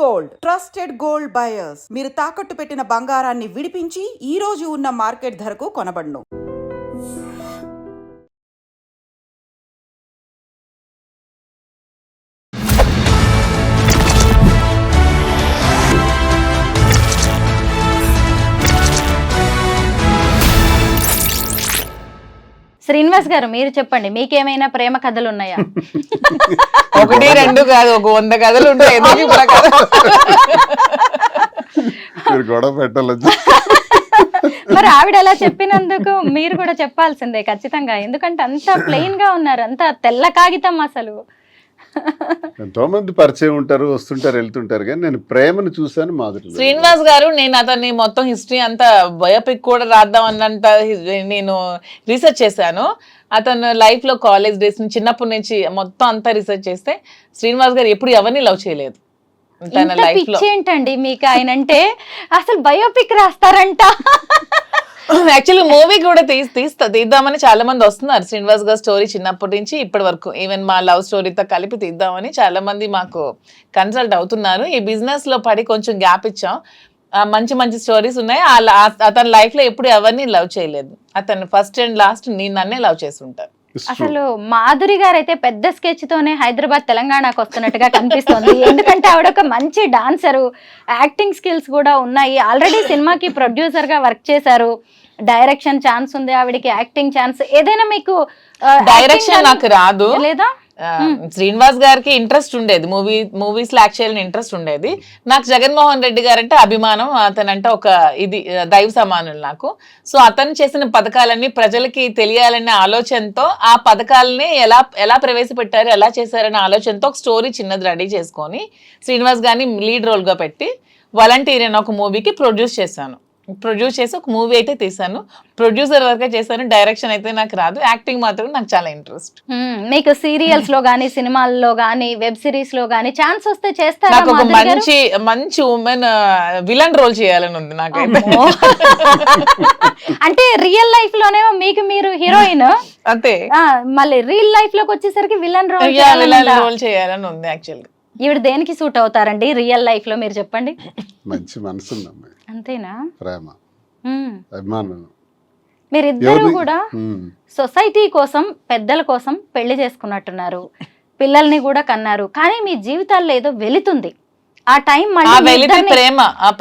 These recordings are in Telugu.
Gold trusted gold buyers. మీరు తాకట్టు పెట్టిన బంగారాన్ని విడిపించి ఈ రోజు ఉన్న మార్కెట్ ధరకు కొనబడును. శ్రీనివాస్ గారు మీరు చెప్పండి, మీకేమైనా ప్రేమ కథలు ఉన్నాయా? ఒకటి రెండు కాదు, ఒక 100 కథలు ఉంటాయి. గొడవ పెట్టాలి. మరి ఆవిడ అలా చెప్పినందుకు మీరు కూడా చెప్పాల్సిందే ఖచ్చితంగా, ఎందుకంటే అంత ప్లెయిన్ గా ఉన్నారు, అంత తెల్ల కాగితం. అసలు ఎంతో మంది పరిచయం ఉంటారు, వస్తుంటారు, వెళ్తుంటారు, కానీ నేను ప్రేమను చూసాను మాధురి. శ్రీనివాస్ గారు, నేను అతన్ని మొత్తం హిస్టరీ అంతా బయోపిక్ కూడా రాద్దాం అన్నంత నేను రీసెర్చ్ చేశాను. అతను లైఫ్ లో కాలేజ్ డేస్ నుంచి చిన్నప్పటి నుంచి మొత్తం అంతా రీసెర్చ్ చేస్తే శ్రీనివాస్ గారు ఎప్పుడు ఎవరిని లవ్ చేయలేదు. తన లైఫ్ లో ఏంటండి మీకు ఆయన అంటే, అసలు బయోపిక్ రాస్తారంట. యాక్చువల్లీ మూవీ కూడా తీద్దామని చాలా మంది వస్తున్నారు. శ్రీనివాస్ గారి స్టోరీ చిన్నప్పటి నుంచి ఇప్పటి వరకు, ఈవెన్ మా లవ్ స్టోరీతో కలిపి తీద్దామని చాలా మంది మాకు కన్సల్ట్ అవుతున్నారు. ఈ బిజినెస్ లో పడి కొంచెం గ్యాప్ ఇచ్చాం. మంచి మంచి స్టోరీస్ ఉన్నాయి. అతని లైఫ్ లో ఎప్పుడు ఎవరిని లవ్ చేయలేదు. అతను ఫస్ట్ అండ్ లాస్ట్ నన్నే లవ్ చేసి ఉంటారు. అసలు మాధురి గారు అయితే పెద్ద స్కెచ్ తోనే హైదరాబాద్ తెలంగాణకు వస్తున్నట్టుగా కనిపిస్తుంది. ఎందుకంటే ఆవిడ ఒక మంచి డాన్సరు, యాక్టింగ్ స్కిల్స్ కూడా ఉన్నాయి. ఆల్రెడీ సినిమాకి ప్రొడ్యూసర్ గా వర్క్ చేశారు. డైరెక్షన్ ఛాన్స్ ఉంది ఆవిడకి, యాక్టింగ్ ఛాన్స్. ఏదైనా మీకు డైరెక్షన్ నాకు రాదు లేదా? శ్రీనివాస్ గారికి ఇంట్రెస్ట్ ఉండేది, మూవీస్ లో యాక్ట్ చేయాలని ఇంట్రెస్ట్ ఉండేది. నాకు జగన్మోహన్ రెడ్డి గారు అంటే అభిమానం. అతనంటే ఒక ఇది దైవ సమానులు నాకు. సో అతను చేసిన పథకాలన్నీ ప్రజలకి తెలియాలనే ఆలోచనతో, ఆ పథకాలని ఎలా ప్రవేశపెట్టారు, ఎలా చేశారనే ఆలోచనతో ఒక స్టోరీ చిన్నది రెడీ చేసుకొని శ్రీనివాస్ గారిని లీడ్ రోల్ గా పెట్టి వాలంటీర్ అనే ఒక మూవీకి ప్రొడ్యూస్ చేసి ఒక మూవీ అయితే తీసాను. ప్రొడ్యూసర్ వర్క్ చేశాను. డైరెక్షన్ అయితే నాకు రాదు. యాక్టింగ్ మాత్రం నాకు చాలా ఇంట్రెస్ట్. మీకు సీరియల్స్ లో గానీ, సినిమాల్లో గానీ, వెబ్ సిరీస్ లో గానీ ఛాన్స్ వస్తే చేస్తారా? నాకు ఒక మంచి ఉమెన్ విలన్ రోల్ చేయాలని ఉంది నాకైతే. అంటే రియల్ లైఫ్ లోనేమో మీకు మీరు హీరోయిన్, అంతే. మళ్ళీ రియల్ లైఫ్ లోకి వచ్చేసరికి విలన్ రోల్ చేయాలని ఉంది. యాక్చువల్ గా ఈవిడ దేనికి సూట్ అవుతారండి రియల్ లైఫ్ లో, మీరు చెప్పండి. మంచి మనసు ఉంది అమ్మాయి, అంతేనా? ప్రేమ, అభిమానం. మీరిద్దరూ కూడా సొసైటీ కోసం, పెద్దల కోసం పెళ్లి చేసుకున్నట్టున్నారు, పిల్లల్ని కూడా కన్నారు. కానీ మీ జీవితాల్లో ఏదో వెళుతుంది. ఆ టైం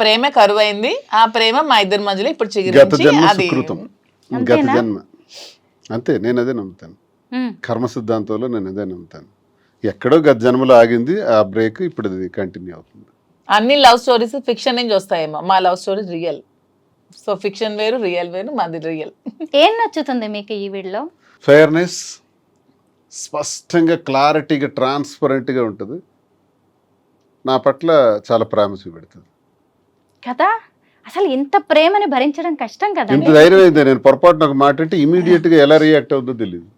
ప్రేమ కరువైంది. ఆ ప్రేమ మా ఇద్దరి మధ్యలో ఇప్పుడు గత జన్మ. అంతే, నేను అదే నమ్ముతాను. కర్మ సిద్ధాంతంలో నేను అదే నమ్ముతాను. ఎక్కడో గత జన్మలో ఆగింది, ఆ బ్రేక్ ఇప్పుడు అది కంటిన్యూ అవుతుంది. అన్ని లవ్ స్టోరీస్ ఫిక్షన్ నుంచి వస్తాయేమో, మా love story real. So fiction వేరు, రియల్ వేరు, మాది రియల్. ఏం నచ్చుతుంది మీకు ఈ వీడియోలో? ఫెయిర్నెస్, స్పష్టంగా, క్లారిటీగా, ట్రాన్స్పరెంట్గా ఉంటుంది. నా పట్ల చాలా ప్రేమ చూపెడుతుంది కదా. అసలు ఇంత ప్రేమని భరించడం కష్టం కదా. ఇంత ధైర్యం అయితే నేను పొరపాటున ఒక మాట అంటే ఇమీడియట్గా ఎలా రియాక్ట్ అవుతుందో తెలియదు.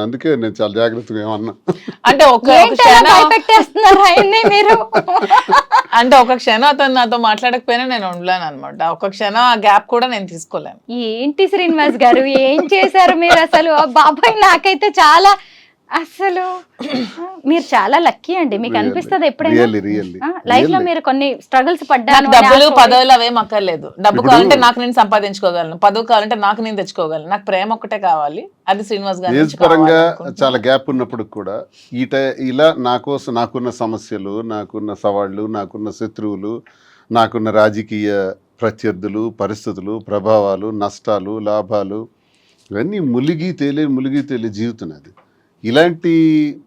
అందుకే నేను చాలా జాగ్రత్తగా ఏమన్నా అంటే ఒక క్షణం అతను నాతో మాట్లాడకపోయినా నేను ఉండలేను అనమాట. ఒక క్షణం ఆ గ్యాప్ కూడా నేను తీసుకోలేను. ఏంటి శ్రీనివాస్ గారు ఏం చేశారు మీరు అసలు? బాబాయ్ నాకైతే చాలా, అసలు మీరు చాలా లక్కీ అండి. మీకు అనిపిస్తుంది ఎప్పుడైనా లైఫ్ లో మీరు కొన్ని స్ట్రగుల్స్ పడ్డారు? డబ్బులు పదవులు అవేం అక్కర్లేదు. డబ్బు కావాలంటే నాకు నేను సంపాదించుకోగలను, పదవి కావాలంటే నాకు నేను తెచ్చుకోగలను. నాకు ప్రేమ ఒక్కటే కావాలి. అది శ్రీనివాస్ గారు పరంగా చాలా గ్యాప్ ఉన్నప్పుడు కూడా ఇలా నా కోసం నాకున్న సమస్యలు, నాకున్న సవాళ్లు, నాకున్న శత్రువులు, నాకున్న రాజకీయ ప్రత్యర్థులు, పరిస్థితులు, ప్రభావాలు, నష్టాలు, లాభాలు, ఇవన్నీ ములిగి తేలి జీవితం. అది ఇలాంటి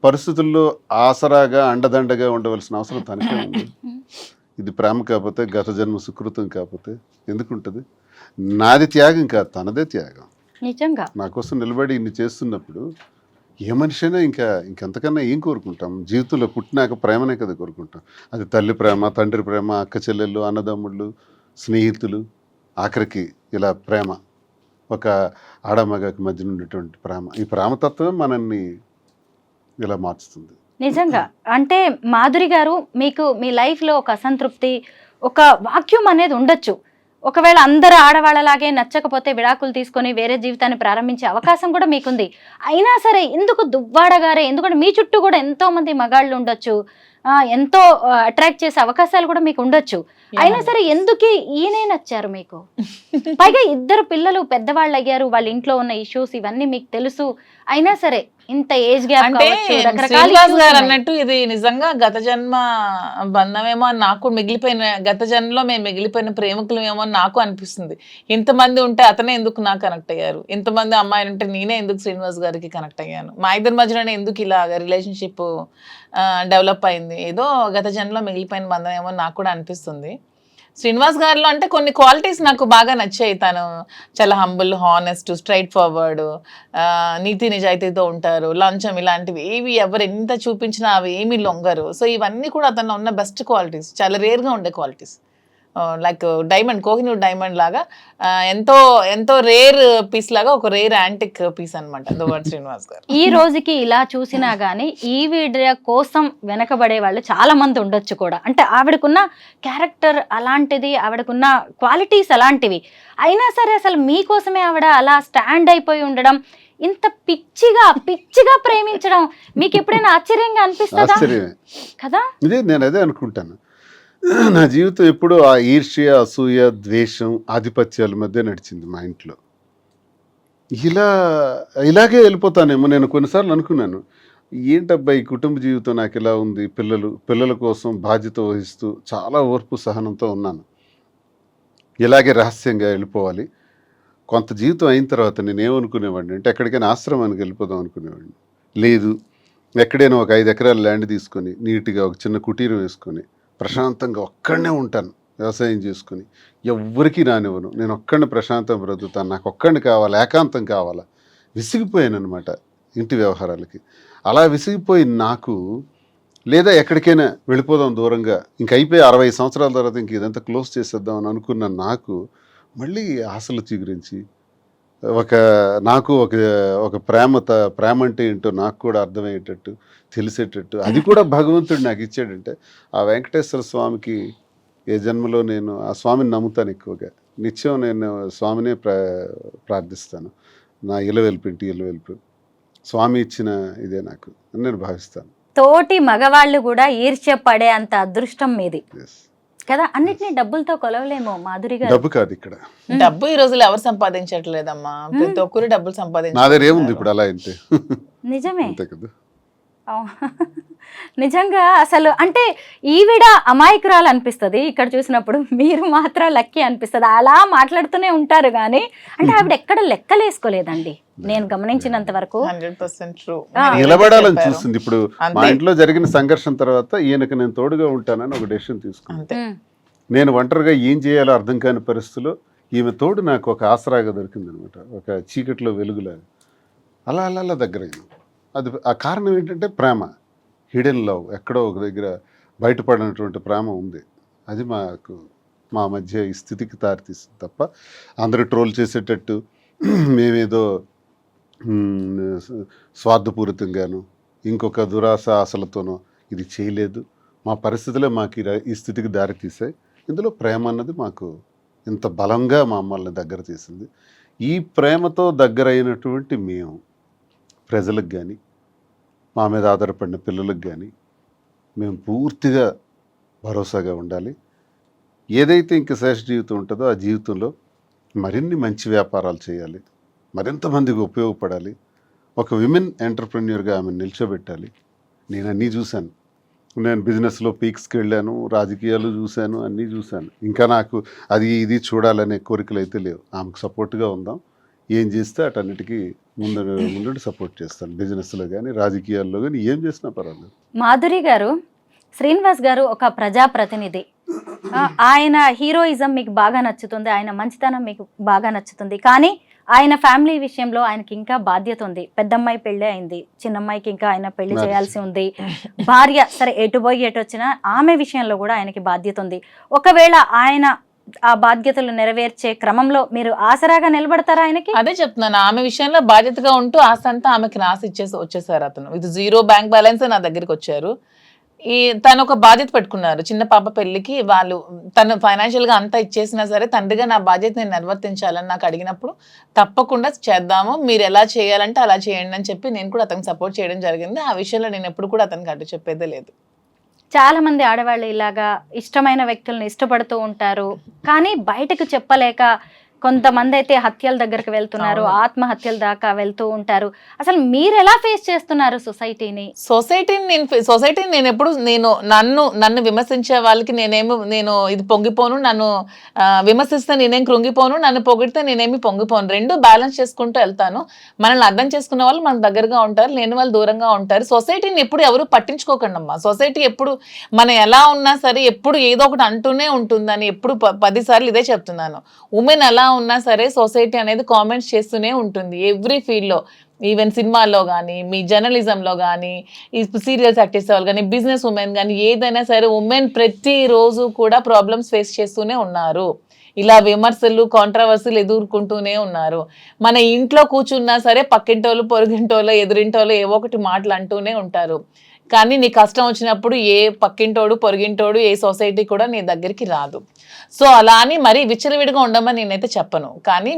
పరిస్థితుల్లో ఆసరాగా, అండదండగా ఉండవలసిన అవసరం తనకే ఉంది. ఇది ప్రేమ కాకపోతే, గత జన్మ సుకృతం కాకపోతే ఎందుకుంటుంది? నాది త్యాగం కాదు, తనదే త్యాగం. నిజంగా నా కోసం నిలబడి ఇన్ని చేస్తున్నప్పుడు ఏ మనిషి అయినా ఇంకెంతకన్నా ఏం కోరుకుంటాం? జీవితంలో పుట్టినాక ప్రేమనే కదా కోరుకుంటాం. అది తల్లి ప్రేమ, తండ్రి ప్రేమ, అక్క చెల్లెళ్ళు, అన్నదమ్ముళ్ళు, స్నేహితులు, ఆఖరికి ఇలా ప్రేమ, ఒక ఆడమగకి మధ్య ఉన్నటువంటి ప్రేమ. ఈ ప్రేమతత్వమే మనల్ని ఇలా మార్చుతుంది. నిజంగా. అంటే మాధురి గారు, మీకు మీ లైఫ్లో ఒక అసంతృప్తి, ఒక వాక్యూమ్ అనేది ఉండొచ్చు. ఒకవేళ అందరూ ఆడవాళ్ళలాగే నచ్చకపోతే విడాకులు తీసుకొని వేరే జీవితాన్ని ప్రారంభించే అవకాశం కూడా మీకుంది. అయినా సరే ఎందుకు దువ్వాడగారే? ఎందుకంటే మీ చుట్టూ కూడా ఎంతో మంది మగాళ్ళు ఉండొచ్చు, ఎంతో అట్రాక్ట్ చేసే అవకాశాలు కూడా మీకు ఉండొచ్చు. అయినా సరే ఎందుకు ఈయనే నచ్చారు మీకు? పైగా ఇద్దరు పిల్లలు పెద్దవాళ్ళు అయ్యారు, వాళ్ళ ఇంట్లో ఉన్న ఇష్యూస్ ఇవన్నీ మీకు తెలుసు. అయినా సరే ఇంత ఏజ్ గ్యాప్ అంటే శ్రీనివాస్ గారు అన్నట్టు ఇది నిజంగా గత జన్మ బంధమేమో అని నాకు మిగిలిపోయిన, గత జన్మలో మేము మిగిలిపోయిన ప్రేమికులమేమో అని నాకు అనిపిస్తుంది. ఇంతమంది ఉంటే అతనే ఎందుకు నాకు కనెక్ట్ అయ్యారు, ఇంతమంది అమ్మాయిలు ఉంటే నేనే ఎందుకు శ్రీనివాస్ గారికి కనెక్ట్ అయ్యాను, మా ఇద్దరి మధ్యలోనే ఎందుకు ఇలాగ రిలేషన్షిప్ డెవలప్ అయింది, ఏదో గత జన్మలో మిగిలిపోయిన బంధం ఏమో నాకు కూడా అనిపిస్తుంది. శ్రీనివాస్ గారిలో అంటే కొన్ని క్వాలిటీస్ నాకు బాగా నచ్చాయి. తను చాలా హంబుల్, హానెస్ట్, స్ట్రైట్ ఫార్వర్డ్, నీతి నిజాయితీతో ఉంటారు, లంచం ఇలాంటివి ఏవి ఎవరు ఎంత చూపించినా అవి ఏమీ లొంగరు. సో ఇవన్నీ కూడా అతను ఉన్న బెస్ట్ క్వాలిటీస్, చాలా రేర్గా ఉండే qualities. Like diamond, Kohinoor diamond లాగా ఎంతో ఎంతో రేర్ పీస్ లాగా ఒక రేర్ యాంటిక్ పీస్ అనమాట దువ్వాడ శ్రీనివాస్ గారు. ఈ రోజుకి ఇలా చూసినా గానీ ఈ వీడియో కోసం వెనకబడే వాళ్ళు చాలా మంది ఉండొచ్చు కూడా. అంటే ఆవిడకున్న క్యారెక్టర్ అలాంటిది, ఆవిడకున్న క్వాలిటీస్ అలాంటివి. అయినా సరే అసలు మీకోసమే ఆవిడ అలా స్టాండ్ అయిపోయి ఉండడం, ఇంత పిచ్చిగా ప్రేమించడం మీకు ఎప్పుడైనా ఆశ్చర్యంగా అనిపిస్తుందా కదా? ఇదే నేను అదే అనుకుంటాను. నా జీవితం ఎప్పుడూ ఆ ఈర్ష్య, అసూయ, ద్వేషం, ఆధిపత్యాల మధ్య నడిచింది మా ఇంట్లో. ఇలాగే వెళ్ళిపోతానేమో. నేను కొన్నిసార్లు అనుకున్నాను, ఏంటబ్బా ఈ కుటుంబ జీవితం నాకు ఇలా ఉంది, పిల్లల కోసం బాధ్యత వహిస్తూ చాలా ఓర్పు సహనంతో ఉన్నాను. ఇలాగే రహస్యంగా వెళ్ళిపోవాలి. కొంత జీవితం అయిన తర్వాత నేను ఏమనుకునేవాడిని అంటే ఎక్కడికైనా ఆశ్రమానికి వెళ్ళిపోదాం అనుకునేవాడిని. లేదు, ఎక్కడైనా ఒక 5 ఎకరాల ల్యాండ్ తీసుకొని నీట్గా ఒక చిన్న కుటీరం వేసుకొని ప్రశాంతంగా ఒక్కడనే ఉంటాను, వ్యవసాయం చేసుకుని ఎవ్వరికీ రానివ్వను, నేను ఒక్కడిని ప్రశాంతం బ్రతుకుతాను, నాకు ఒక్కడిని కావాలి, ఏకాంతం కావాలా. విసిగిపోయాను అనమాట ఇంటి వ్యవహారాలకి. అలా విసిగిపోయి నాకు, లేదా ఎక్కడికైనా వెళ్ళిపోదాం దూరంగా, ఇంక అయిపోయి 60 సంవత్సరాల తర్వాత ఇంక ఇదంతా క్లోజ్ చేసేద్దాం అని అనుకున్న నాకు మళ్ళీ ఆశలు చిగురించి నాకు ఒక ప్రేమ అంటే ఏంటో నాకు కూడా అర్థమయ్యేటట్టు, తెలిసేటట్టు, అది కూడా భగవంతుడు నాకు ఇచ్చాడంటే ఆ వెంకటేశ్వర స్వామికి ఏ జన్మలో నేను ఆ స్వామిని నమ్ముతాను ఎక్కువగా. నిత్యం నేను స్వామినే ప్రార్థిస్తాను. నా ఇంటి ఇలవెల్పు స్వామి ఇచ్చిన ఇదే నాకు అని నేను భావిస్తాను. తోటి మగవాళ్ళు కూడా ఈర్ష్య పడే అంత అదృష్టం మీది కదా. అన్నిటినీ డబ్బులతో కొలవలేమో మాధురి గారు. డబ్బు కాదు ఇక్కడ, డబ్బు ఈ రోజులు ఎవరు సంపాదించట్లేదమ్మా, ప్రతి ఒక్కరు డబ్బులు సంపాదించారు. నా దగ్గర ఏముంది ఇప్పుడు అలా అయితే. నిజమే అంతే కదా. నిజంగా అసలు అంటే ఈవిడ అమాయకురాలు అనిపిస్తుంది ఇక్కడ చూసినప్పుడు, మీరు మాత్రం లక్కీ అనిపిస్తుంది. అలా మాట్లాడుతూనే ఉంటారు కానీ అంటే ఆవిడ ఎక్కడ లెక్కలేసుకోలేదండి నేను గమనించినంత వరకు. 100% ట్రూ. నిలబడాలని చూస్తుంది. ఇప్పుడు మా ఇంట్లో జరిగిన సంఘర్షణ తర్వాత ఈయనకు నేను తోడుగా ఉంటానని ఒక డెసిషన్ తీసుకున్నాను. నేను ఒంటరిగా ఏం చేయాలో అర్థం కాని పరిస్థితిలో ఈమె తోడు నాకు ఒక ఆసరాగా దొరికింది అనమాట, ఒక చీకట్లో వెలుగులాగా. అలా దగ్గరైంది. అది ఆ కారణం ఏంటంటే ప్రేమ, హిడెన్ లవ్, ఎక్కడో ఒక దగ్గర బయటపడినటువంటి ప్రేమ ఉంది. అది మా మధ్య ఈ స్థితికి దారితీస్తుంది తప్ప అందరూ ట్రోల్ చేసేటట్టు మేమేదో స్వార్థపూరితంగాను ఇంకొక దురాశ ఆశలతోనో ఇది చేయలేదు. మా పరిస్థితులే మాకు ఈ స్థితికి దారితీసాయి. ఇందులో ప్రేమ అన్నది మాకు ఇంత బలంగా మమ్మల్ని దగ్గర తీసింది. ఈ ప్రేమతో దగ్గరైనటువంటి మేము ప్రజలకు కానీ, మా మీద ఆధారపడిన పిల్లలకు కానీ మేము పూర్తిగా భరోసాగా ఉండాలి. ఏదైతే ఇంక శేష జీవితం ఉంటుందో ఆ జీవితంలో మరిన్ని మంచి వ్యాపారాలు చేయాలి, మరింత మందికి ఉపయోగపడాలి, ఒక విమెన్ ఎంటర్ప్రెన్యూర్గా ఆమె నిల్చోబెట్టాలి. నేను అన్నీ చూశాను. నేను బిజినెస్లో పీక్స్కి వెళ్ళాను, రాజకీయాలు చూశాను, అన్నీ చూశాను. ఇంకా నాకు అది ఇది చూడాలనే కోరికలు అయితే లేవు. ఆమెకు సపోర్ట్గా ఉందాం, ఏం చేస్తే అటన్నిటికీ ముందు సపోర్ట్ చేస్తాను. బిజినెస్లో కానీ రాజకీయాల్లో కానీ ఏం చేసినా పర్వాలేదు. మాధురి గారు, శ్రీనివాస్ గారు ఒక ప్రజాప్రతినిధి. ఆయన హీరోయిజం మీకు బాగా నచ్చుతుంది, ఆయన మంచితనం మీకు బాగా నచ్చుతుంది. కానీ ఆయన ఫ్యామిలీ విషయంలో ఆయనకి ఇంకా బాధ్యత ఉంది. పెద్దమ్మాయి పెళ్ళి అయింది, చిన్నమ్మాయికి ఇంకా ఆయన పెళ్లి చేయాల్సి ఉంది. భార్య సరే ఎటు పోయి ఎటు వచ్చినా ఆమె విషయంలో కూడా ఆయనకి బాధ్యత ఉంది. ఒకవేళ ఆయన ఆ బాధ్యతలు నెరవేర్చే క్రమంలో మీరు ఆసరాగా నిలబడతారా ఆయనకి? అదే చెప్తున్నాను, ఆమె విషయంలో బాధ్యతగా ఉంటూ ఆస్తి అంతా ఆమెకి రాసి వచ్చేసారు. అతను ఇది 0 బ్యాంక్ బ్యాలెన్స్ నా దగ్గరికి వచ్చారు. తను ఒక బాధ్యత పెట్టుకున్నారు. చిన్న పాప పెళ్లికి వాళ్ళు తను ఫైనాన్షియల్ గా అంతా ఇచ్చేసినా సరే తండ్రిగా నా బాధ్యత నేను నిర్వర్తించాలని నాకు అడిగినప్పుడు తప్పకుండా చేద్దాము, మీరు ఎలా చేయాలంటే అలా చేయండి అని చెప్పి నేను కూడా అతనికి సపోర్ట్ చేయడం జరిగింది. ఆ విషయంలో నేను ఎప్పుడు కూడా అతనికి అడ్డు చెప్పేదే లేదు. చాలా మంది ఆడవాళ్ళు ఇలాగా ఇష్టమైన వ్యక్తులను ఇష్టపడుతూ ఉంటారు, కానీ బయటకు చెప్పలేక కొంతమంది అయితే హత్యల దగ్గరకు వెళ్తున్నారు, ఆత్మహత్యల దాకా వెళ్తూ ఉంటారు. అసలు మీరు ఎలా ఫేస్ చేస్తున్నారు సొసైటీని? సొసైటీని నేను ఎప్పుడు నన్ను విమర్శించే వాళ్ళకి నేను ఇది పొంగిపోను, నన్ను విమర్శిస్తే నేనేం కృంగిపోను, నన్ను పొగిడితే నేనేమి పొంగిపోను. రెండు బ్యాలెన్స్ చేసుకుంటూ వెళ్తాను. మనల్ని అర్థం చేసుకున్న వాళ్ళు మన దగ్గరగా ఉంటారు, లేని వాళ్ళు దూరంగా ఉంటారు. సొసైటీని ఎప్పుడు ఎవరు పట్టించుకోకండి అమ్మా. సొసైటీ ఎప్పుడు మనం ఎలా ఉన్నా సరే ఎప్పుడు ఏదో ఒకటి అంటూనే ఉంటుందని ఎప్పుడు 10 సార్లు ఇదే చెప్తున్నాను. ఉమెన్ ఎలా ఉన్నా సరే సొసైటీ అనేది కామెంట్స్ చేస్తూనే ఉంటుంది ఎవ్రీ ఫీల్డ్లో. ఈవెన్ సినిమాల్లో కానీ, మీ జర్నలిజంలో కానీ, ఈ సీరియల్స్ యాక్ట్ చేసే వాళ్ళు కానీ, బిజినెస్ ఉమెన్ కానీ, ఏదైనా సరే ఉమెన్ ప్రతిరోజు కూడా ప్రాబ్లమ్స్ ఫేస్ చేస్తూనే ఉన్నారు. ఇలా విమర్శలు, కాంట్రవర్సీలు ఎదుర్కొంటూనే ఉన్నారు. మన ఇంట్లో కూర్చున్నా సరే పక్కింటోళ్ళు, పొరుగింటోళ్ళు, ఎదురింటోళ్ళు ఏవో ఒకటి మాటలు అంటూనే ఉంటారు. కానీ నీ కష్టం వచ్చినప్పుడు ఏ పక్కింటోడు, పొరుగింటోడు, ఏ సొసైటీ కూడా నీ దగ్గరికి రాదు. సో అలా అని మరీ విచ్చలవిడిగా ఉండమని నేనైతే చెప్పను. కానీ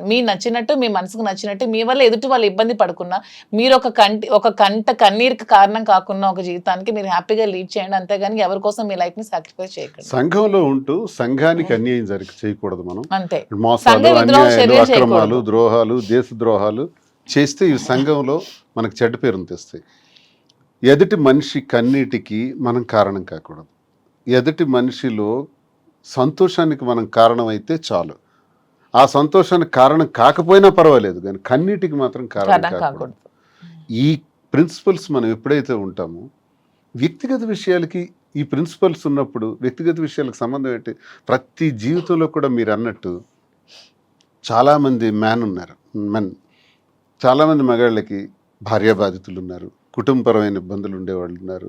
మీ నచ్చినట్టు, మీ మనసుకు నచ్చినట్టు, మీ వల్ల ఎదుటి వాళ్ళు ఇబ్బంది పడకున్నా, మీరు ఒక కంట కన్నీరుకి కారణం కాకుండా ఒక జీవితానికి మీరు హ్యాపీగా లీడ్ చేయండి. అంతేగాని ఎవరి కోసం మీ లైఫ్ ని సాక్రిఫైస్ చేయకండి. సంఘంలో ఉంటూ సంఘానికి అన్యాయం చేయకూడదు. మనం అంతే. మోసాలు, అన్యాయాలు, అక్రమాలు, ద్రోహాలు, దేశ ద్రోహాలు చేస్తే ఈ సంఘంలో మనకు చెడ్డ పేరును తెస్తాయి. ఎదుటి మనిషి కన్నీటికి మనం కారణం కాకూడదు. ఎదుటి మనిషిలో సంతోషానికి మనం కారణం అయితే చాలు. ఆ సంతోషానికి కారణం కాకపోయినా పర్వాలేదు, కానీ కన్నీటికి మాత్రం కారణం కాకూడదు. ఈ ప్రిన్సిపల్స్ మనం ఎప్పుడైతే ఉంటామో, వ్యక్తిగత విషయాలకి ఈ ప్రిన్సిపల్స్ ఉన్నప్పుడు వ్యక్తిగత విషయాలకు సంబంధం ఏంటి? ప్రతి జీవితంలో కూడా మీరు అన్నట్టు చాలామంది మెన్, చాలామంది మగాళ్ళకి భార్యాబాధితులు ఉన్నారు, కుటుంబపరమైన ఇబ్బందులు ఉండేవాళ్ళు ఉన్నారు,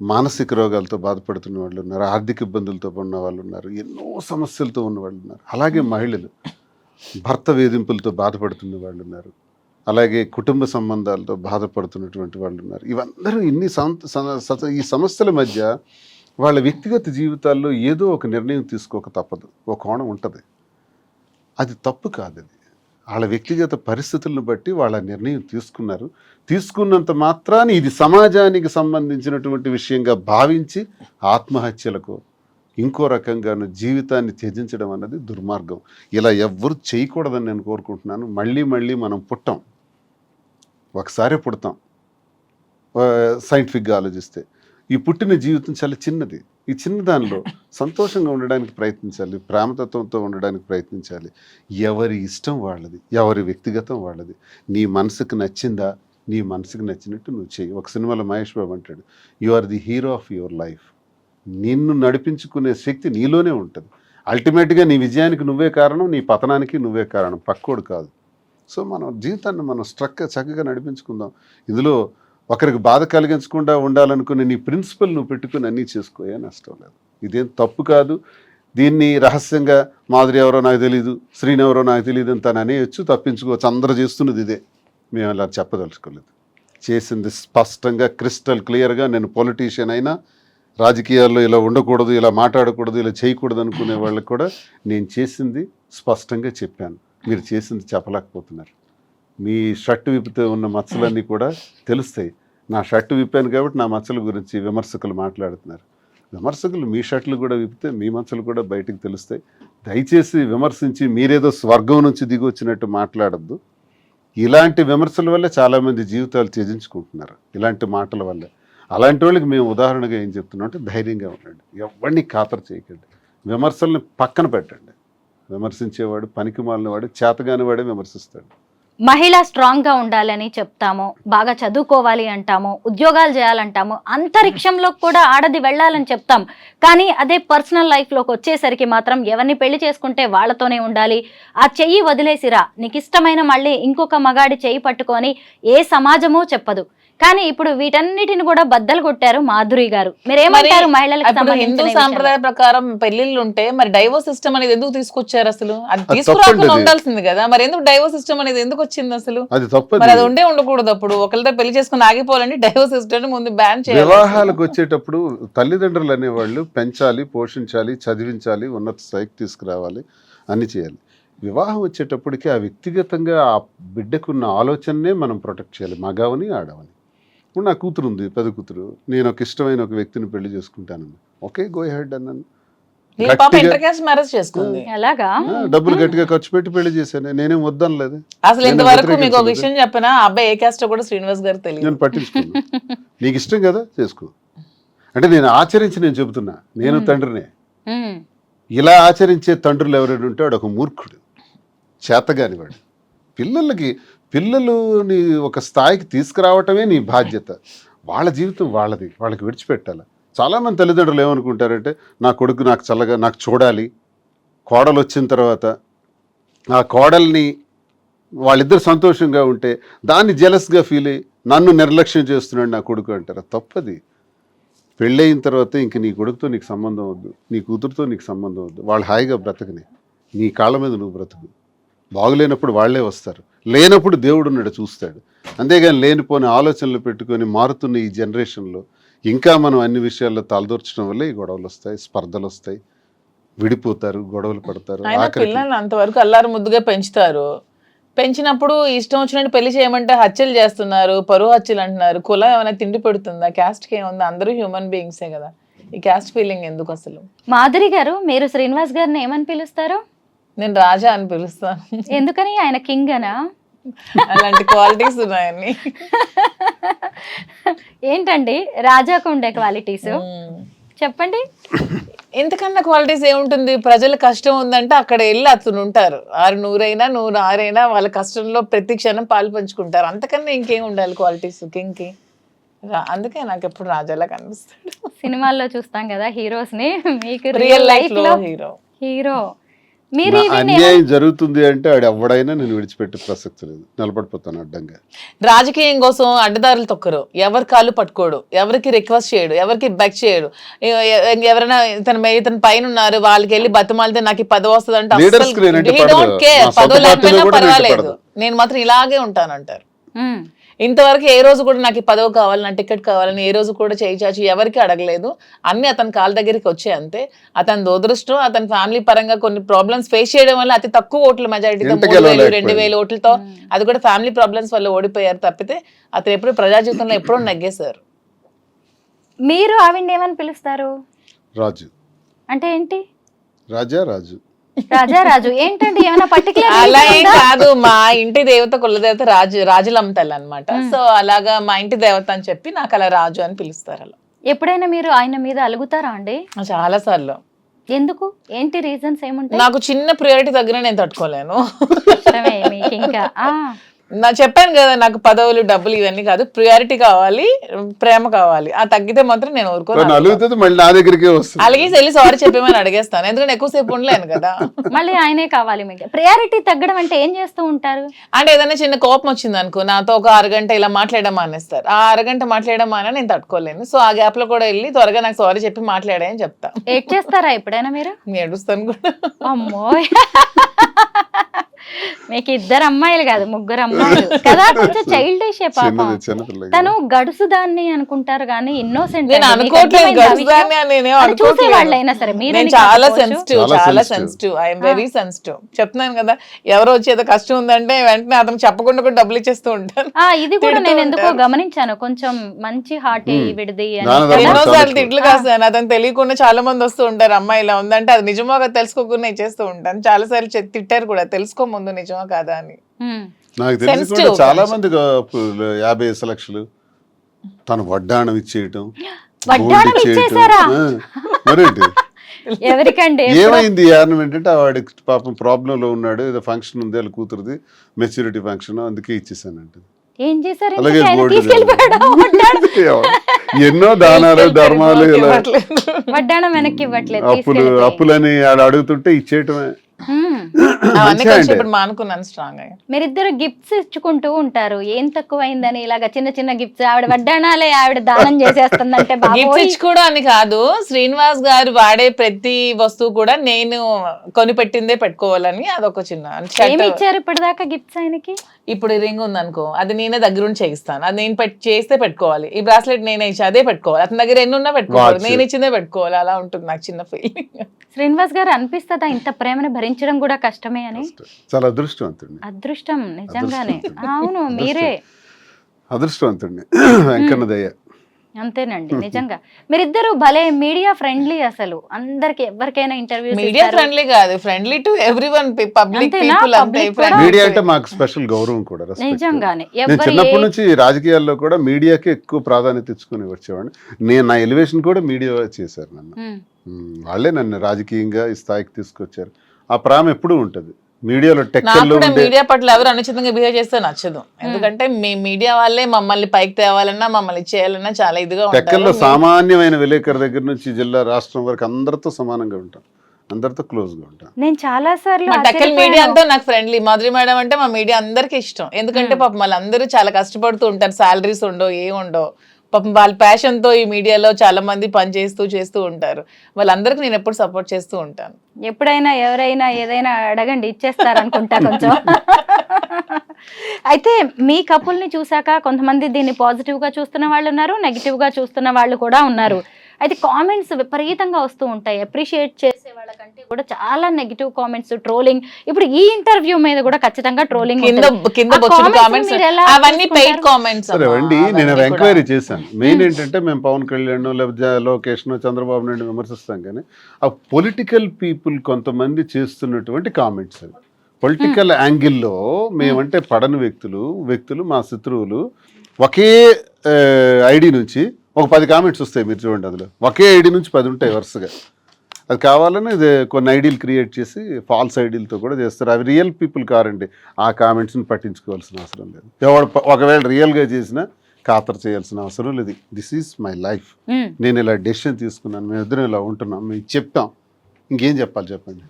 మానసిక రోగాలతో బాధపడుతున్న వాళ్ళు ఉన్నారు, ఆర్థిక ఇబ్బందులతో ఉన్న వాళ్ళు ఉన్నారు, ఎన్నో సమస్యలతో ఉన్న వాళ్ళు ఉన్నారు. అలాగే మహిళలు భర్త వేధింపులతో బాధపడుతున్న వాళ్ళు ఉన్నారు, అలాగే కుటుంబ సంబంధాలతో బాధపడుతున్నటువంటి వాళ్ళు ఉన్నారు. ఇవందరూ ఈ సమస్యల మధ్య వాళ్ళ వ్యక్తిగత జీవితాల్లో ఏదో ఒక నిర్ణయం తీసుకోక తప్పదు. ఒక కోణం ఉంటుంది, అది తప్పు కాదు. అది వాళ్ళ వ్యక్తిగత పరిస్థితులను బట్టి వాళ్ళ నిర్ణయం తీసుకున్నారు. తీసుకున్నంత మాత్రాన్ని ఇది సమాజానికి సంబంధించినటువంటి విషయంగా భావించి ఆత్మహత్యలకు ఇంకో రకంగాను జీవితాన్ని త్యజించడం అన్నది దుర్మార్గం. ఇలా ఎవ్వరు చేయకూడదని నేను కోరుకుంటున్నాను. మళ్ళీ మళ్ళీ మనం పుట్టాం, ఒకసారి పుడతాం. సైంటిఫిక్గా ఆలోచిస్తే ఈ పుట్టిన జీవితం చాలా చిన్నది. ఈ చిన్న దానిలో సంతోషంగా ఉండడానికి ప్రయత్నించాలి, ప్రేమతత్వంతో ఉండడానికి ప్రయత్నించాలి. ఎవరి ఇష్టం వాళ్ళది, ఎవరి వ్యక్తిగతం వాళ్ళది. నీ మనసుకు నచ్చిందా, నీ మనసుకు నచ్చినట్టు నువ్వు చెయ్యి. ఒక సినిమాలో మహేష్ బాబు అంటాడు, you are the hero of your life. నిన్ను నడిపించుకునే శక్తి నీలోనే ఉంటుంది. అల్టిమేట్గా నీ విజయానికి నువ్వే కారణం, నీ పతనానికి నువ్వే కారణం, పక్కోడు కాదు. సో మనం జీవితాన్ని మనం చక్కగా నడిపించుకుందాం. ఇందులో ఒకరికి బాధ కలిగించకుండా ఉండాలనుకునే నీ ప్రిన్సిపల్ నువ్వు పెట్టుకుని అన్నీ చేసుకోయా, నష్టం లేదు. ఇదేం తప్పు కాదు. దీన్ని రహస్యంగా మాధురి ఎవరో నాకు తెలియదు, శ్రీని ఎవరో నాకు తెలియదు అని తను అనేయచ్చు, తప్పించుకోవచ్చు. అందరూ చేస్తున్నది ఇదే. మేము అలా చెప్పదలుచుకోలేదు. చేసింది స్పష్టంగా క్రిస్టల్ క్లియర్గా. నేను పొలిటీషియన్ అయినా, రాజకీయాల్లో ఇలా ఉండకూడదు, ఇలా మాట్లాడకూడదు, ఇలా చేయకూడదు అనుకునే వాళ్ళకి కూడా నేను చేసింది స్పష్టంగా చెప్పాను. మీరు చేసింది చెప్పలేకపోతున్నారు. మీ షర్టు విప్పితే ఉన్న మచ్చలన్నీ కూడా తెలుస్తాయి. నా షర్టు విప్పాను కాబట్టి నా మచ్చల గురించి విమర్శకులు మాట్లాడుతున్నారు. విమర్శకులు మీ షర్ట్లు కూడా విప్పితే మీ మచ్చలు కూడా బయటకు తెలుస్తాయి. దయచేసి విమర్శించి మీరేదో స్వర్గం నుంచి దిగి వచ్చినట్టు మాట్లాడద్దు. ఇలాంటి విమర్శల వల్ల చాలామంది జీవితాలు త్యజించుకుంటున్నారు, ఇలాంటి మాటల వల్ల. అలాంటి వాళ్ళకి మేము ఉదాహరణగా ఏం చెప్తున్నాం అంటే, ధైర్యంగా ఉండండి, ఎవరిని ఖాతరు చేయకండి, విమర్శల్ని పక్కన పెట్టండి. విమర్శించేవాడు పనికి మాలినవాడు, చేతగాని వాడే విమర్శిస్తాడు. మహిళ స్ట్రాంగ్ గా ఉండాలని చెప్తాము, బాగా చదువుకోవాలి అంటాము, ఉద్యోగాలు చేయాలంటాము, అంతరిక్షంలో కూడా ఆడది వెళ్ళాలని చెప్తాం. కానీ అదే పర్సనల్ లైఫ్ లోకి వచ్చేసరికి మాత్రం ఎవరిని పెళ్లి చేసుకుంటే వాళ్ళతోనే ఉండాలి, ఆ చెయ్యి వదిలేసిరా, నీకు ఇష్టమైన మళ్ళీ ఇంకొక మగాడి చెయ్యి పట్టుకొని ఏ సమాజమూ చెప్పదు. కానీ ఇప్పుడు వీటన్నిటిని కూడా బద్దలు కొట్టారు మాధురి గారు. మీరేమంటారు? మహిళలకు హిందూ సాంప్రదాయ ప్రకారం పెళ్లిళ్ళు ఉంటే మరి డైవోర్స్ సిస్టమ్ అనేది ఎందుకు తీసుకొచ్చారు? అసలు అది తీసుకురాకుండా ఉండాల్సింది కదా. మరి ఎందుకు డైవోర్స్ సిస్టమ్ అనేది ఎందుకు వచ్చింది అసలు? మరి అది ఉండకూడదు. అప్పుడు ఒకరితో పెళ్లి చేసుకుని ఆగిపోవాలంటే డైవోర్స్ సిస్టమ్ ముందు బ్యాన్ చేయాలి. వివాహాలకు వచ్చేటప్పుడు తల్లిదండ్రులు అనేవాళ్ళు పెంచాలి, పోషించాలి, చదివించాలి, ఉన్నత స్థాయికి తీసుకురావాలి, అన్ని చేయాలి. వివాహం వచ్చేటప్పటికి ఆ వ్యక్తిగతంగా ఆ బిడ్డకున్న ఆలోచననే మనం ప్రొటెక్ట్ చేయాలి, మగవని ఆడవని. ఇప్పుడు నా కూతురు ఉంది, పెద్ద కూతురు, నేను ఒక ఇష్టమైన ఒక వ్యక్తిని పెళ్లి చేసుకుంటాను, ఓకే గో హెడ్ అన్నాను. నీ పాప ఇంటర్కాస్ట్ మ్యారేజ్ చేసుకుంది. అలాగా డబ్బులు గట్టిగా ఖర్చు పెట్టి పెళ్లి చేశాను, నేనేం వద్దనలేదు. అసలు ఇంతవరకు మీకు ఒక విషయం చెప్పినా ఆ అబ్బాయి ఏ క్యాస్ట్ కూడా శ్రీనివాస్ గారు తెలియదు. నేను పట్టించుకున్నాను. నీకు ఇష్టం కదా చేసుకో అంటే నేను ఆచరించి నేను చెబుతున్నా, నేను తండ్రినే. ఉమ్. ఇలా ఆచరించే తండ్రులు ఎవరైనా ఉంటే వాడు ఒక మూర్ఖుడు, చేతగాని వాడు. పిల్లలుని ఒక స్థాయికి తీసుకురావటమే నీ బాధ్యత. వాళ్ళ జీవితం వాళ్ళది, వాళ్ళకి విడిచిపెట్టాలి. చాలామంది తల్లిదండ్రులు ఏమనుకుంటారంటే నా కొడుకు నాకు చల్లగా నాకు చూడాలి, కోడలు వచ్చిన తర్వాత ఆ కోడల్ని వాళ్ళిద్దరు సంతోషంగా ఉంటే దాన్ని జెలస్గా ఫీల్ అయ్యి నన్ను నిర్లక్ష్యం చేస్తున్నాడు నా కొడుకు అంటారు. తప్పది. పెళ్ళయిన తర్వాత ఇంక నీ కొడుకుతో నీకు సంబంధం వద్దు, నీ కూతురుతో నీకు సంబంధం వద్దు. వాళ్ళు హాయిగా బ్రతకని, నీ కాళ్ళ మీద నువ్వు బ్రతుకు. బాగులేనప్పుడు వాళ్ళే వస్తారు, లేనప్పుడు దేవుడు ఉన్నాడు చూస్తాడు. అంతేగాని లేనిపోని ఆలోచనలు పెట్టుకొని మారుతున్న ఈ జనరేషన్లో ఇంకా మనం అన్ని విషయాల్లో తలదూర్చడం వల్ల ఈ గొడవలు వస్తాయి, స్పర్ధలు వస్తాయి, విడిపోతారు, గొడవలు పడతారు. ఆయన పిల్లల్ని అంతవరకు అల్లారు ముద్దుగా పెంచుతారు. పెంచినప్పుడు ఇష్టం వచ్చినట్టు పెళ్లి చేయమంటే హత్యలు చేస్తున్నారు, పరువు హత్యలు అంటున్నారు. కులం ఏమైనా తిండి పెడుతుందా? క్యాస్ట్కి ఏముందా? అందరూ హ్యూమన్ బీయింగ్సే కదా. ఈ క్యాస్ట్ ఫీలింగ్ ఎందుకు అసలు? మాధురి గారు, మీరు శ్రీనివాస్ గారిని ఏమని పిలుస్తారు? నేను రాజా అని పిలుస్తాను. ఎందుకని? ఆయన కింగ్ అనా? అలాంటి క్వాలిటీస్ ఉన్నాయని. ఏంటండి రాజాకు ఉండే క్వాలిటీస్ చెప్పండి. ఎంతకన్నా క్వాలిటీస్ ఏముంటుంది? ప్రజల కష్టం ఉందంటే అక్కడ వెళ్ళి అతను ఉంటారు. 100 106 వాళ్ళ కష్టంలో ప్రతి క్షణం పాలు పంచుకుంటారు. అంతకన్నా ఇంకేం ఉండాలి క్వాలిటీస్ కింగ్కి? అందుకే నాకు ఎప్పుడు రాజాలా కనిపిస్తాడు. సినిమాల్లో చూస్తాం కదా హీరోస్ ని, మీకు రియల్ లైఫ్ లో హీరో మీరు. అన్యాయం జరుగుతుంది అంటే ఆడు ఎవడైనా నేను విడిచిపెట్టే ప్రసక్తి లేదు, నిలబడిపోతాను అడ్డంగా. రాజకీయం కోసం అడ్డదారులు తొక్కరు, ఎవరి కాళ్ళు పట్టుకోడు, ఎవరికి రిక్వెస్ట్ చేయడు, ఎవరికి బెక్ చేయడు. ఎవరైనా ఇతని పైన ఉన్నారు వాళ్ళకి వెళ్ళి బతిమాలితే నాకు ఈ పదవి వస్తుంది అంటే పదవి లేకపోయినా పర్వాలేదు, నేను మాత్రం ఇలాగే ఉంటానంటారు. ఇంతవరకు ఏ రోజు కూడా నాకు ఈ పదవి కావాలి, నా టికెట్ కావాలని ఏ రోజు కూడా చేయి చాచి ఎవరికి అడగలేదు. అన్ని అతని కాళ్ళ దగ్గరికి వచ్చాయి అంతే. అతని దురదృష్టం, అతని ఫ్యామిలీ పరంగా కొన్ని ప్రాబ్లమ్స్ ఫేస్ చేయడం వల్ల అతి తక్కువ ఓట్ల మెజారిటీతో 3000 2000 ఓట్లతో, అది కూడా ఫ్యామిలీ ప్రాబ్లమ్స్ వల్ల ఓడిపోయారు తప్పితే అతను ఎప్పుడు ప్రజా జీవితంలో ఎప్పుడో నగ్గేశారు. మీరు ఆవిడ ఏమని పిలుస్తారు? రాజు అంటే ఏంటి? రాజు రాజు ఏంటంటే ఏమైనా పర్టికులర్? అలా ఏం కాదు, మా ఇంటి దేవత కులదేవత రాజులమ్మ తల్లి అనమాట. సో అలాగా మా ఇంటి దేవత అని చెప్పి నాకు అలా రాజు అని పిలుస్తారు. అలా ఎప్పుడైనా మీరు ఆయన మీద అలుగుతారా అండి? చాలా సార్లు. ఎందుకు? ఏంటి రీజన్స్ ఏముంటాయి? నాకు చిన్న ప్రియారిటీ దగ్గర నేను తట్టుకోలేను. మీకు ఇంకా నా చెప్పాను కదా, నాకు పదవులు డబ్బులు ఇవన్నీ కాదు, ప్రియారిటీ కావాలి, ప్రేమ కావాలి. ఆ తగ్గితే మాత్రం నేను ఊరుకోను. అలాగే వెళ్ళి సారీ చెప్పేమని అడిగేస్తాను, ఎందుకంటే ఎక్కువసేపు ఉండలేను కదా. మళ్ళీ ఆయనే కావాలి మీకు. ప్రియారిటీ తగ్గడం అంటే ఏం చేస్తూ ఉంటారు? అంటే ఏదైనా చిన్న కోపం వచ్చింది అనుకో, నాతో ఒక అరగంట ఇలా మాట్లాడడం మానేస్తారు. ఆ అరగంట మాట్లాడడం మానే నేను తట్టుకోలేను. సో ఆ గ్యాప్ లో కూడా వెళ్ళి త్వరగా నాకు సారీ చెప్పి మాట్లాడాయని చెప్తా. ఏడ్ చేస్తారా ఎప్పుడైనా మీరు? ఏడుస్తాను కూడా. అమ్మో, మీకు 2 అమ్మాయిలు కాదు 3 అమ్మాయిలు కదా. కొంచెం చైల్డిష్ పాపం. తను గడుసు దాన్ని అనుకుంటారు కానీ ఇన్నోసెంట్. చూసే వాళ్ళైనా సరే మీరు చాలా సెన్సిటివ్, ఐఎమ్ వెరీ సెన్సిటివ్. చెప్తున్నాను కదా, ఎవరో వచ్చేదో కష్టం ఉందంటే వెంటనే అతను చెప్పకుండా కూడా డబ్బులు ఇచ్చేస్తూ ఉంటాను. ఇది కూడా నేను ఎందుకో గమనించాను, కొంచెం మంచి హార్ట్ విడిది. ఎన్నోసార్లు తిట్లు కాస్తాను, అతను తెలియకుండా చాలా మంది వస్తూ ఉంటారు. అమ్మాయి ఇలా ఉందంటే అది నిజమో కదా తెలుసుకోకుండా ఇచ్చేస్తూ ఉంటాను. చాలా సార్లు తిట్టారు కూడా, తెలుసుకో ముందు నిజమా కాదా అని. నాకు తెలిసి చాలా మంది 50 లక్షలు తను వడ్డాణం ఇచ్చేయటం, మరేంటి ఎవరికండి ఏమైంది ఆర్నమెంట్ అంటే వాడికి పాపం ప్రాబ్లం లో ఉన్నాడు, ఏదో ఫంక్షన్ ఉంది వాళ్ళ కూతురుది, మెచ్యూరిటీ ఫంక్షన్, అందుకే ఇచ్చేసానంట. ఏం చేశారు? అలాగే ఎన్నో దానాలు ధర్మాలు వడ్డాణం వెనక్కి ఇవ్వట్లేదు, అప్పులని అడుగుతుంటే ఇచ్చేయటమే. మానుకున్నాను స్ట్రాంగ్ గా. మీరిద్దరు గిఫ్ట్స్ ఇచ్చుకుంటూ ఉంటారు, ఏం తక్కువైందని ఇలాగా చిన్న చిన్న గిఫ్ట్స్. ఆవిడ వడ్డాణాలే ఆవిడ దానం చేసేస్తుందంటే గిఫ్ట్స్ ఇచ్చుకోవడం అని కాదు, శ్రీనివాస్ గారు వాడే ప్రతి వస్తువు కూడా నేను కొనిపెట్టిందే పెట్టుకోవాలని అదొక చిన్న. ఏమి ఇచ్చారు ఇప్పటిదాకా గిఫ్ట్స్ ఆయనకి? ఇప్పుడు రింగ్ ఉంది అనుకో, అది నేనే దగ్గరుండి చేయిస్తాను, అది నేను చేస్తే పెట్టుకోవాలి. ఈ బ్రాస్లెట్ నేనే ఇచ్చి అదే పెట్టుకోవాలి, అతని దగ్గర ఎన్ని ఉన్నా పెట్టుకోవాలి, నేను ఇచ్చిందే పెట్టుకోవాలి. అలా ఉంటుంది నాకు చిన్న ఫీలింగ్. శ్రీనివాస్ గారు అనిపిస్తుందా ఇంత ప్రేమను భరించడం కూడా కష్టమే అని? చాలా అదృష్టవంతుడు. అదృష్టం నిజంగానే. అవును, మీరే అదృష్టవంతుడిని వెంకన్న దయ్య. అంతేనండి నిజంగా మీరిద్దరు భలే మీడియా ఫ్రెండ్లీ, అసలు అందరికి ఎవరికైనా ఇంటర్వ్యూ మీడియా ఫ్రెండ్లీ కాదు, ఫ్రెండ్లీ టు ఎవ్రీవన్, పబ్లిక్ అంతేనా? పీపుల్ అంతే. Public కూడా? మీడియా అంటే మాకు స్పెషల్ గౌరవం కూడా, respect. నిజంగానే నేను ఎవరి చిన్నప్పటి నుంచి రాజకీయాల్లో కూడా మీడియాకి ఎక్కువ ప్రాధాన్యత ఇచ్చుకుని వచ్చేవాడిని. నేను నా ఎలివేషన్ కూడా మీడియా చేశారు నన్ను. వాళ్ళే నన్ను రాజకీయంగా ఈ స్థాయికి తీసుకొచ్చారు. ఆ ప్రేమ ఎప్పుడూ ఉంటుంది మీడియాలో. నాకు టెక్కల్లో కూడా ఉండే మీడియా పట్ల ఎవరు అనుచితంగా బిహేవ్ చేస్తే నచ్చదు. ఎందుకంటే మీ మీడియా వాళ్ళే మమ్మల్ని పైకి తేవాలన్నా మమ్మల్ని చేయాలన్నా చాలా ఇదిగా టెక్కల్లో ఉంటారు. సామాన్యమైన విలేకరు దగ్గర నుంచి జిల్లా రాష్ట్రం వరకు అందరితో సమానంగా ఉంటాం, అందరితో క్లోజ్ గా ఉంటాం. నేను చాలా సార్లు మా టెక్కల్ మీడియా అంతా నాకు ఫ్రెండ్లీ. మాధురి మేడం అంటే మా మీడియా అందరికి ఇష్టం. ఎందుకంటే పాపం వాళ్ళందరూ చాలా కష్టపడుతూ ఉంటారు, సాలరీస్ ఉండవు, ఏం ఉండవు. పాపం వాళ్ళ ప్యాషన్ తో ఈ మీడియాలో చాలా మంది పని చేస్తూ ఉంటారు. వాళ్ళందరికీ నేను ఎప్పుడు సపోర్ట్ చేస్తూ ఉంటాను. ఎప్పుడైనా ఎవరైనా ఏదైనా అడగండి ఇచ్చేస్తారనుకుంటా కొంచెం. అయితే మీ కపుల్ని చూసాక కొంతమంది దీన్ని పాజిటివ్ గా చూస్తున్న వాళ్ళు ఉన్నారు, నెగిటివ్ గా చూస్తున్న వాళ్ళు కూడా ఉన్నారు. అయితే కామెంట్స్ విపరీతంగా వస్తూ ఉంటాయి. అప్రిషియేట్ చేసే వాళ్ళకంటే కూడా చాలా నెగిటివ్ కామెంట్స్, ట్రోలింగ్. ఇప్పుడు ఈ ఇంటర్వ్యూ మీద కూడా ఖచ్చితంగా ట్రోలింగ్ కింద వచ్చిన కామెంట్స్ అవన్నీ పెయిడ్ కామెంట్స్. సరే అండి, నేను ఎంక్వైరీ చేశాను. మెయిన్ ఏంటంటే మేము పవన్ కళ్యాణ్ లేకపోతే లోకేష్ చంద్రబాబు నాయుడు విమర్శిస్తాం, కానీ ఆ పొలిటికల్ పీపుల్ కొంతమంది చేస్తున్నటువంటి కామెంట్స్ అవి పొలిటికల్ యాంగిల్లో మేమంటే పడని వ్యక్తులు మా శత్రువులు ఒకే ఐడి నుంచి ఒక 10 కామెంట్స్ వస్తాయి. మీరు చూడండి, అందులో ఒకే ఐడి నుంచి 10 ఉంటాయి వరుసగా. అది కావాలని ఇది కొన్ని ఐడీలు క్రియేట్ చేసి ఫాల్స్ ఐడీలతో కూడా చేస్తారు. అవి రియల్ పీపుల్ కారండి. ఆ కామెంట్స్ని పట్టించుకోవాల్సిన అవసరం లేదు. ఒకవేళ రియల్గా చేసినా ఖాతరు చేయాల్సిన అవసరం లేదు. దిస్ ఈజ్ మై లైఫ్, నేను ఇలా డెసిషన్ తీసుకున్నాను, మేము ఇద్దరం ఇలా ఉంటున్నాం, మేము చెప్తాం, ఇంకేం చెప్పాలి చెప్పండి.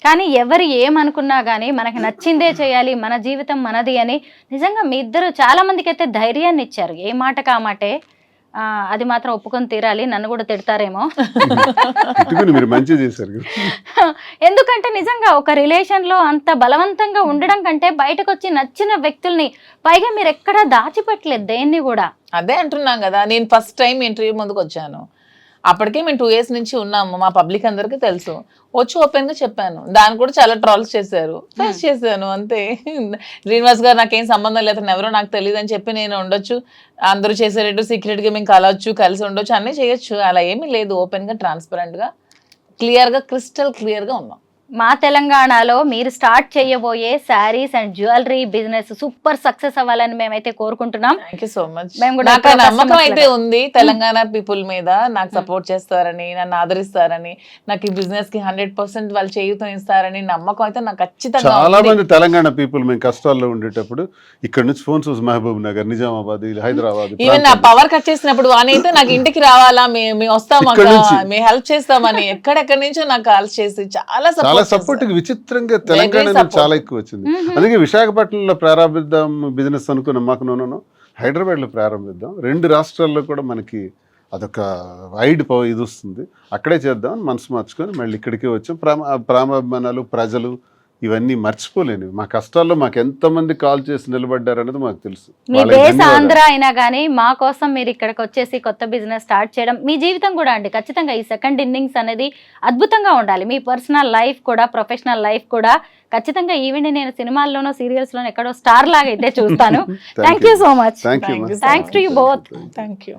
కానీ ఎవరు ఏమనుకున్నా కానీ మనకి నచ్చిందే చేయాలి, మన జీవితం మనది అని నిజంగా మీ ఇద్దరు చాలా మందికి అయితే ధైర్యాన్ని ఇచ్చారు. ఏ మాటకు ఆ మాటే. అది మాత్రం ఒప్పుకొని తీరాలి, నన్ను కూడా తిడతారేమో. మీరు మంచిగా చేశారు. ఎందుకంటే నిజంగా ఒక రిలేషన్లో అంత బలవంతంగా ఉండడం కంటే బయటకు వచ్చి నచ్చిన వ్యక్తుల్ని, పైగా మీరు ఎక్కడా దాచిపెట్టలేదు దేన్ని కూడా. అదే అంటున్నాం కదా, నేను ఫస్ట్ టైం ఇంటర్వ్యూ ముందుకు వచ్చాను. అప్పటికే మేము 2 years నుంచి ఉన్నాము, మా పబ్లిక్ అందరికీ తెలుసు. వచ్చి ఓపెన్ గా చెప్పాను. దాన్ని కూడా చాలా ట్రాల్స్ చేశారు, ఫేస్ చేశాను అంతే. శ్రీనివాస్ గారు నాకేం సంబంధం లేదు, ఎవరో నాకు తెలియదు అని చెప్పి నేను ఉండొచ్చు, అందరూ చేసేటట్టు సీక్రెట్ గా మేము కలవచ్చు, కలిసి ఉండొచ్చు, అన్నీ చేయొచ్చు. అలా ఏమీ లేదు. ఓపెన్ గా, ట్రాన్స్పరెంట్ గా, క్లియర్ గా, క్రిస్టల్ క్లియర్ గా ఉన్నాం. మా తెలంగాణలో మీరు స్టార్ట్ చేయబోయే saris and jewellery business super success అవ్వాలని మేమైతే కోరుకుంటున్నాం. Thank you so much. మేము కూడా నాకు నమ్మకం అయితే ఉంది తెలంగాణ పీపుల్ మీద, నాకు సపోర్ట్ చేస్తారని, నన్ను ఆదరిస్తారని, నాకు ఈ బిజినెస్ కి 100% వాళ్ళు చేయూతం ఇస్తారని నమ్మకం అయితే నాకు ఖచ్చితంగా. చాలా మంది తెలంగాణ పీపుల్ మేము కష్టాల్లో ఉండేటప్పుడు ఇక్కడ నుంచి ఫోన్స్ వస్తుంది, మహబూబ్ నగర్, నిజామాబాద్, హైదరాబాద్. ఈవెన్ నా పవర్ కట్ చేసినప్పుడు అయితే నాకు ఇంటికి రావాలా, మేము వస్తాం, మేము హెల్ప్ చేస్తామని ఎక్కడెక్కడి నుంచో నాకు కాల్స్ చేసి చాలా సపోర్ట్. విచిత్రంగా తెలంగాణ చాలా ఎక్కువ వచ్చింది. అందుకే విశాఖపట్నంలో ప్రారంభిద్దాం బిజినెస్ అనుకున్నాం. మాకు నూనె హైదరాబాద్లో ప్రారంభిద్దాం, 2 రాష్ట్రాల్లో కూడా మనకి అదొక వైడ్ ఇది వస్తుంది, అక్కడే చేద్దాం మనసు మార్చుకొని మళ్ళీ ఇక్కడికే వచ్చాం. ప్రేమాభిమానాలు, ప్రజలు ఇవన్నీ మర్చిపోలేనివి. మా కష్టాల్లో మాకు ఎంతమంది కాల్ చేసి నిలబడ్డారు అనేది మాకు తెలుసు. మీ బేస్ ఆంధ్ర అయినా కానీ మా కోసం మీరు ఇక్కడికి వచ్చేసి కొత్త బిజినెస్ స్టార్ట్ చేయడం, మీ జీవితం కూడా అండి ఖచ్చితంగా ఈ సెకండ్ ఇన్నింగ్స్ అనేది అద్భుతంగా ఉండాలి. మీ పర్సనల్ లైఫ్ కూడా, ప్రొఫెషనల్ లైఫ్ కూడా ఖచ్చితంగా. ఈవెన్ నేను సినిమాల్లోనో సీరియల్స్ లోనో ఎక్కడో స్టార్ లాగా అయితే చూస్తాను. Thank you so much. Thank you. Thanks to you both. Thank you.